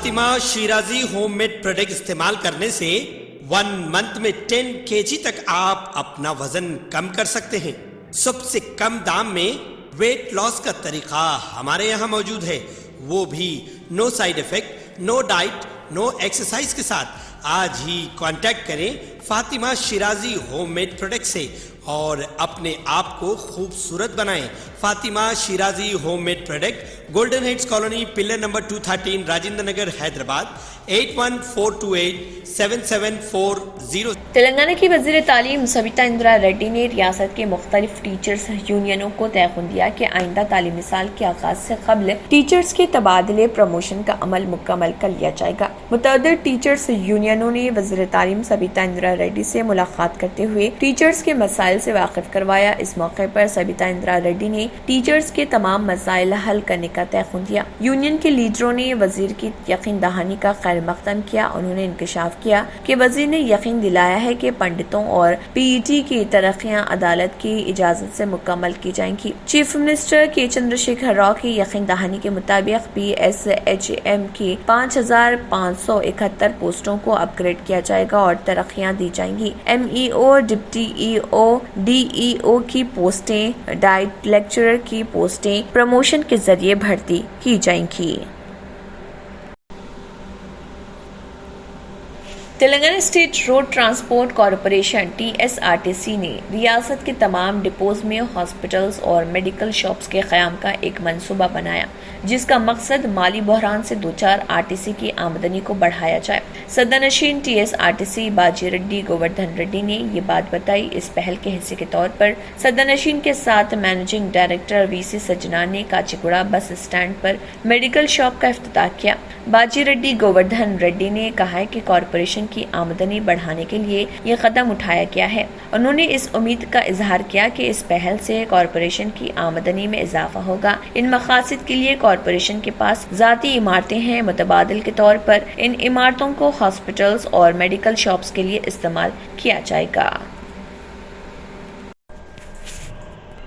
Fatima Shirazi home made product استعمال کرنے سے 1 منتھ میں 10 kg تک آپ اپنا وزن کم کر سکتے ہیں۔ سب سے کم دام میں ویٹ لاس کا طریقہ ہمارے یہاں موجود ہے، وہ بھی no side effect, no diet, no exercise کے ساتھ۔ آج ہی کانٹیکٹ کریں Fatima Shirazi home made product سے اور اپنے آپ کو خوبصورت بنائیں۔ Fatima Shirazi home made product, golden heights colony, pillar number 213، Rajendra Nagar, Hyderabad, 8142877440۔ Telangana کی وزیر تعلیم سبیتا اندرا ریڈی نے ریاست کے مختلف ٹیچرز یونینوں کو تیقن دیا کہ آئندہ تعلیمی سال کے آغاز سے قبل ٹیچرز کے تبادلے پروموشن کا عمل مکمل کر لیا جائے گا۔ متعدد ٹیچرز یونینوں نے وزیر تعلیم سبیتا اندرا ریڈی سے ملاقات کرتے ہوئے ٹیچرز کے مسائل سے واقف کروایا۔ اس موقع پر سبیتا اندرا ریڈی نے ٹیچرز کے تمام مسائل حل کرنے کا تیقن دیا۔ یونین کے لیڈروں نے وزیر کی یقین دہانی کا خیر مقدم کیا۔ انہوں نے انکشاف کیا کہ وزیر نے یقین دلایا ہے کہ پنڈتوں اور پی ای ٹی کی ترقیاں عدالت کی اجازت سے مکمل کی جائیں گی۔ چیف منسٹر کے چندر شیکھر راؤ کی یقین دہانی کے مطابق PSHM کی 5571 پوسٹوں کو اپ گریڈ کیا جائے گا اور ترقیاں دی جائیں گی۔ MEO، ڈپٹی EO، DEO کی پوسٹیں، ڈائٹ لیکچرر کی پوسٹیں پروموشن کے ذریعے بھرتی کی جائیں گی۔ Telangana state road transport corporation TSRTC نے ریاست کے تمام ڈپوز میں ہاسپٹلز اور میڈیکل شاپس کے قیام کا ایک منصوبہ بنایا، جس کا مقصد مالی بحران سے دوچار RTC کی آمدنی کو بڑھایا جائے۔ صدرنشین TSRTC باجی ریڈی گووردھن ریڈی نے یہ بات بتائی۔ اس پہل کے حصے کے طور پر صدرنشین کے ساتھ مینیجنگ ڈائریکٹر VC سجنا نے کاچیگوڑا بس اسٹینڈ پر میڈیکل شاپ کا افتتاح کیا۔ باجی ریڈی گووردھن ریڈی نے کہا کہ کارپوریشن کی آمدنی بڑھانے کے لیے یہ قدم اٹھایا گیا ہے۔ انہوں نے اس امید کا اظہار کیا کہ اس پہل سے کارپوریشن کی آمدنی میں اضافہ ہوگا۔ ان مقاصد کے لیے کارپوریشن کے پاس ذاتی عمارتیں ہیں۔ متبادل کے طور پر ان عمارتوں کو ہاسپٹلز اور میڈیکل شاپس کے لیے استعمال کیا جائے گا۔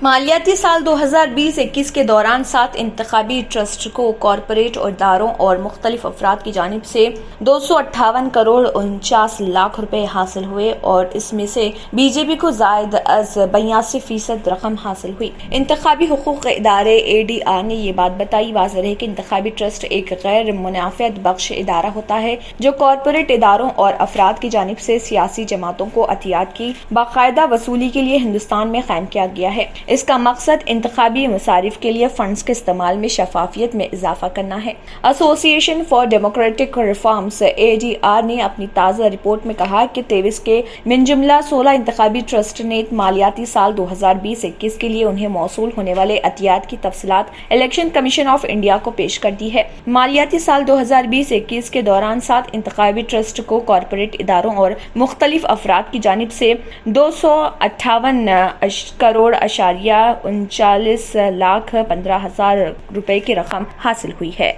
مالیاتی سال 2020-21 کے دوران 7 انتخابی ٹرسٹ کو کارپوریٹ اداروں اور مختلف افراد کی جانب سے 258 کروڑ 49 لاکھ روپے حاصل ہوئے اور اس میں سے بی جے پی کو زائد از 82% رقم حاصل ہوئی۔ انتخابی حقوق ادارے ADR نے یہ بات بتائی۔ واضح ہے کہ انتخابی ٹرسٹ ایک غیر منافعت بخش ادارہ ہوتا ہے جو کارپوریٹ اداروں اور افراد کی جانب سے سیاسی جماعتوں کو عطیات کی باقاعدہ وصولی کے لیے ہندوستان میں قائم کیا گیا ہے۔ اس کا مقصد انتخابی مصارف کے لیے فنڈز کے استعمال میں شفافیت میں اضافہ کرنا ہے۔ ایسوسی ایشن فار ڈیموکریٹک ریفارمز ADR نے اپنی تازہ رپورٹ میں کہا کہ 23 کے من جملہ 16 انتخابی ٹرسٹ نے مالیاتی سال 2020-21 کے لیے انہیں موصول ہونے والے عطیات کی تفصیلات الیکشن کمیشن آف انڈیا کو پیش کر دی ہے۔ مالیاتی سال 2020-21 کے دوران 7 انتخابی ٹرسٹ کو کارپوریٹ اداروں اور مختلف افراد کی جانب سے 258 کروڑ 39 لاکھ 15 ہزار روپے کی رقم حاصل ہوئی ہے۔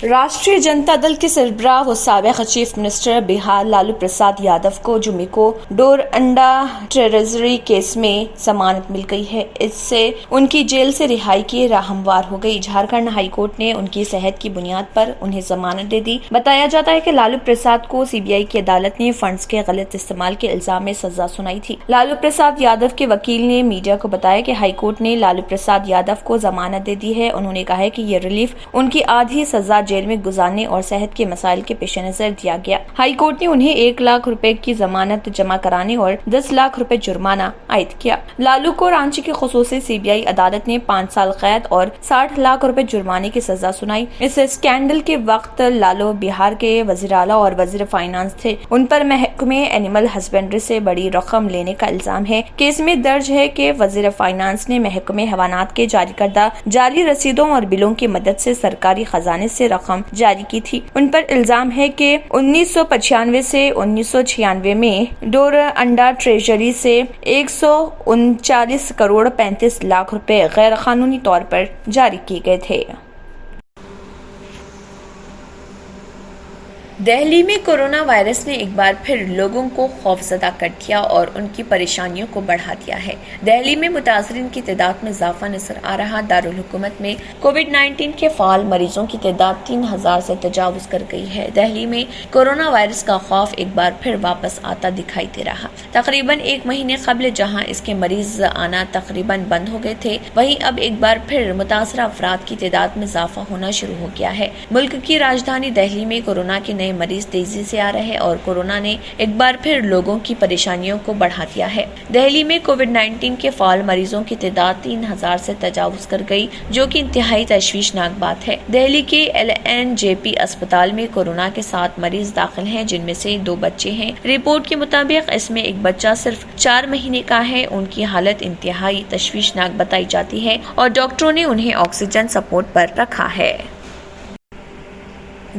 راشٹریہ جنتا دل کے سربراہ و سابق چیف منسٹر بہار لالو پرساد یادو کو جمعے کو ڈورانڈا ٹریزری کیس میں ضمانت مل گئی ہے۔ اس سے ان کی جیل سے رہائی کی راہ ہموار ہو گئی۔ جھارکھنڈ ہائی کورٹ نے ان کی صحت کی بنیاد پر انہیں ضمانت دے دی۔ بتایا جاتا ہے کہ لالو پرساد کو CBI کی عدالت نے فنڈز کے غلط استعمال کے الزام میں سزا سنائی تھی۔ لالو پرساد یادو کے وکیل نے میڈیا کو بتایا کہ ہائی کورٹ نے لالو پرساد یادو کو ضمانت دے دی ہے۔ انہوں نے کہا ہے کہ یہ ریلیف ان کی آدھی سزا جیل میں گزارنے اور صحت کے مسائل کے پیش نظر دیا گیا۔ ہائی کورٹ نے انہیں 1 لاکھ روپے کی ضمانت جمع کرانے اور 10 لاکھ روپے جرمانہ عائد کیا۔ لالو کو رانچی کی خصوصی CBI عدالت نے 5 سال قید اور 60 لاکھ روپے جرمانے کی سزا سنائی۔ اس اسکینڈل کے وقت لالو بہار کے وزیر اعلیٰ اور وزیر فائنانس تھے۔ ان پر محکمہ اینیمل ہسبینڈری سے بڑی رقم لینے کا الزام ہے۔ کیس میں درج ہے کہ وزیر فائنانس نے محکمہ حیوانات کے جاری کردہ جعلی رسیدوں اور بلوں کی مدد سے سرکاری خزانے سے رقم جاری کی تھی۔ ان پر الزام ہے کہ 1995 سے 1996 میں ڈورانڈا ٹریجری سے 139 کروڑ 35 لاکھ روپے غیر قانونی طور پر جاری کیے گئے تھے۔ دہلی میں کورونا وائرس نے ایک بار پھر لوگوں کو خوفزدہ کر دیا اور ان کی پریشانیوں کو بڑھا دیا ہے۔ دہلی میں متاثرین کی تعداد میں اضافہ نظر آ رہا۔ دارالحکومت میں کووڈ-19 کے فعال مریضوں کی تعداد 3000 سے تجاوز کر گئی ہے۔ دہلی میں کورونا وائرس کا خوف ایک بار پھر واپس آتا دکھائی دے رہا۔ تقریباً ایک مہینے قبل جہاں اس کے مریض آنا تقریباً بند ہو گئے تھے، وہیں اب ایک بار پھر متاثرہ افراد کی تعداد میں اضافہ ہونا شروع ہو گیا ہے۔ ملک کی راجدھانی دہلی میں کورونا کے نئے مریض تیزی سے آ رہے اور کورونا نے ایک بار پھر لوگوں کی پریشانیوں کو بڑھا دیا ہے۔ دہلی میں کووڈ-19 کے فعال مریضوں کی تعداد 3000 سے تجاوز کر گئی، جو کہ انتہائی تشویشناک بات ہے۔ دہلی کے LNJP اسپتال میں کورونا کے 7 مریض داخل ہیں، جن میں سے 2 بچے ہیں۔ رپورٹ کے مطابق اس میں ایک بچہ صرف 4 مہینے کا ہے۔ ان کی حالت انتہائی تشویشناک بتائی جاتی ہے اور ڈاکٹروں نے انہیں آکسیجن سپورٹ پر رکھا ہے۔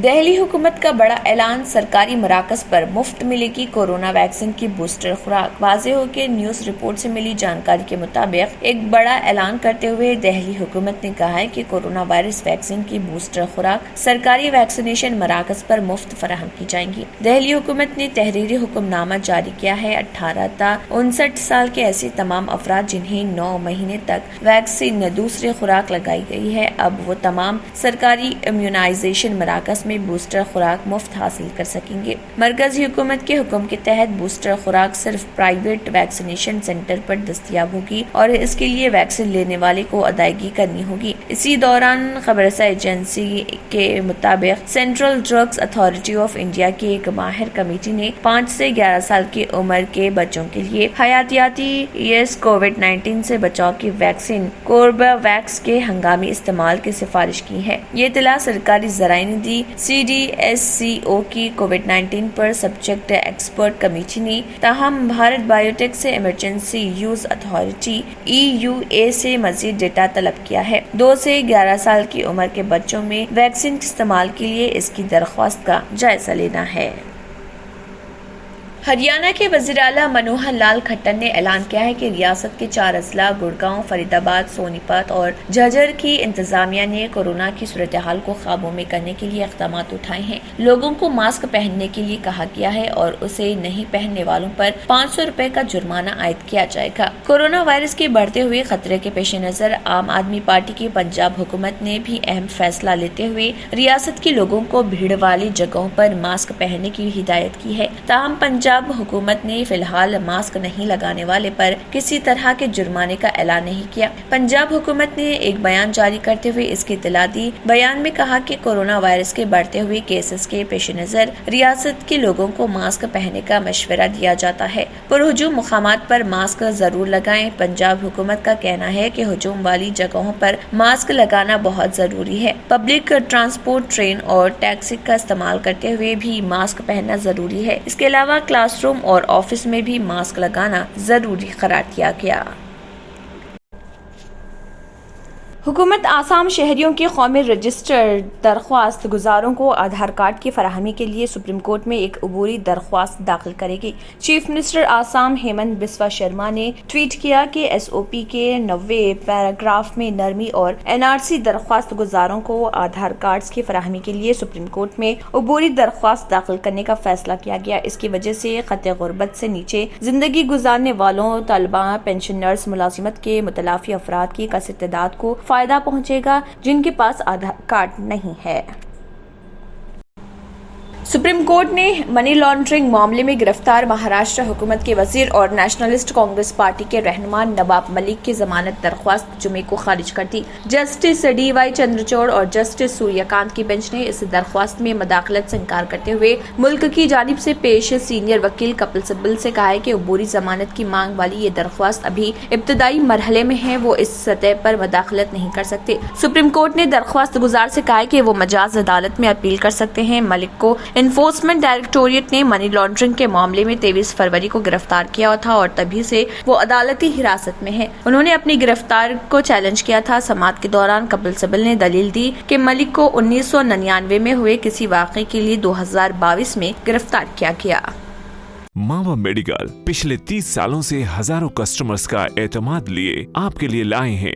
دہلی حکومت کا بڑا اعلان، سرکاری مراکز پر مفت ملے گی کورونا ویکسین کی بوسٹر خوراک۔ واضح ہو کہ نیوز رپورٹ سے ملی جانکاری کے مطابق ایک بڑا اعلان کرتے ہوئے دہلی حکومت نے کہا ہے کہ کورونا وائرس ویکسین کی بوسٹر خوراک سرکاری ویکسینیشن مراکز پر مفت فراہم کی جائیں گی۔ دہلی حکومت نے تحریری حکم نامہ جاری کیا ہے۔ 18 تا 59 سال کے ایسے تمام افراد جنہیں 9 مہینے تک ویکسین دوسری خوراک لگائی گئی ہے، اب وہ تمام سرکاری امیونائزیشن مراکز میں بوسٹر خوراک مفت حاصل کر سکیں گے۔ مرکزی حکومت کے حکم کے تحت بوسٹر خوراک صرف پرائیویٹ ویکسینیشن سینٹر پر دستیاب ہوگی اور اس کے لیے ویکسین لینے والے کو ادائیگی کرنی ہوگی۔ اسی دوران خبررساں ایجنسی کے مطابق central drugs authority of India کی ایک ماہر کمیٹی نے 5 سے 11 سال کی عمر کے بچوں کے لیے حیاتیاتی کووڈ-19 سے بچاؤ کی ویکسین کوربیویکس کے ہنگامی استعمال کی سفارش کی ہے۔ یہ اطلاع سرکاری ذرائع نے دی۔ CDSCO کی کووڈ-19 پر سبجیکٹ ایکسپرٹ کمیٹی نے تاہم بھارت بایوٹیک سے ایمرجنسی یوز اتھارٹی EUA سے مزید ڈیٹا طلب کیا ہے۔ 2 سے 11 سال کی عمر کے بچوں میں ویکسین کے استعمال کے لیے اس کی درخواست کا جائزہ لینا ہے۔ ہریانہ کے وزیر اعلیٰ منوہر لال کھٹر نے اعلان کیا ہے کہ ریاست کے 4 اضلاع گڑگاؤں، فرید آباد، سونی پت اور جھجھر کی انتظامیہ نے کورونا کی صورتحال کو قابو میں کرنے کے لیے اقدامات اٹھائے ہیں۔ لوگوں کو ماسک پہننے کے لیے کہا گیا ہے اور اسے نہیں پہننے والوں پر 500 روپے کا جرمانہ عائد کیا جائے گا۔ کورونا وائرس کے بڑھتے ہوئے خطرے کے پیش نظر عام آدمی پارٹی کی پنجاب حکومت نے بھی اہم فیصلہ لیتے ہوئے ریاست کے لوگوں کو بھیڑ والی جگہوں پر ماسک پہننے کی ہدایت کی ہے۔ تاہم پنجاب حکومت نے فی الحال ماسک نہیں لگانے والے پر کسی طرح کے جرمانے کا اعلان نہیں کیا۔ پنجاب حکومت نے ایک بیان جاری کرتے ہوئے اس کی اطلاع دی۔ بیان میں کہا کہ کورونا وائرس کے بڑھتے ہوئے کیسز کے پیش نظر ریاست کے لوگوں کو ماسک پہننے کا مشورہ دیا جاتا ہے۔ پرہجوم مقامات پر ماسک ضرور لگائیں۔ پنجاب حکومت کا کہنا ہے کہ ہجوم والی جگہوں پر ماسک لگانا بہت ضروری ہے۔ پبلک ٹرانسپورٹ، ٹرین اور ٹیکسی کا استعمال کرتے ہوئے بھی ماسک پہننا ضروری ہے۔ اس کے علاوہ کلاس روم اور آفس میں بھی ماسک لگانا ضروری قرار دیا گیا۔ حکومت آسام شہریوں کی قومی رجسٹر درخواست گزاروں کو آدھار کارڈ کی فراہمی کے لیے سپریم کورٹ میں ایک عبوری درخواست داخل کرے گی۔ چیف منسٹر آسام ہیمنت بسوا شرما نے ٹویٹ کیا کہ SOP کے 90 پیراگراف میں نرمی اور NRC درخواست گزاروں کو آدھار کارڈز کی فراہمی کے لیے سپریم کورٹ میں عبوری درخواست داخل کرنے کا فیصلہ کیا گیا۔ اس کی وجہ سے خط غربت سے نیچے زندگی گزارنے والوں، طلباء، پینشنرز، ملازمت کے متلافی افراد کی کثیر تعداد کو فائدہ پہنچے گا جن کے پاس آدھار کارڈ نہیں ہے۔ سپریم کورٹ نے منی لانڈرنگ معاملے میں گرفتار مہاراشٹر حکومت کے وزیر اور نیشنلسٹ کانگریس پارٹی کے رہنما نواب ملک کی ضمانت درخواست جمعے کو خارج کر دی۔ جسٹس DY چندرچوڑ اور جسٹس سوریہ کانت کی بینچ نے اس درخواست میں مداخلت سے انکار کرتے ہوئے ملک کی جانب سے پیش سینئر وکیل کپل سبل سے کہا ہے کہ عبوری ضمانت کی مانگ والی یہ درخواست ابھی ابتدائی مرحلے میں ہے، وہ اس سطح پر مداخلت نہیں کر سکتے۔ سپریم کورٹ نے درخواست گزار سے کہا ہے کہ وہ مجاز عدالت میں اپیل کر سکتے ہیں۔ ملک کو انفورسمنٹ ڈائریکٹوریٹ نے منی لانڈرنگ کے معاملے میں 23 فروری کو گرفتار کیا تھا اور تبھی سے وہ عدالتی حراست میں ہے۔ انہوں نے اپنی گرفتار کو چیلنج کیا تھا۔ سماعت کے دوران کپل سبل نے دلیل دی کہ ملک کو 1999 میں ہوئے کسی واقعے کے لیے 2022 میں گرفتار کیا گیا۔ ماوا میڈیکل پچھلے 30 سالوں سے ہزاروں کسٹمرز کا اعتماد لیے آپ کے لیے لائے ہیں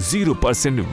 0%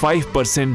5%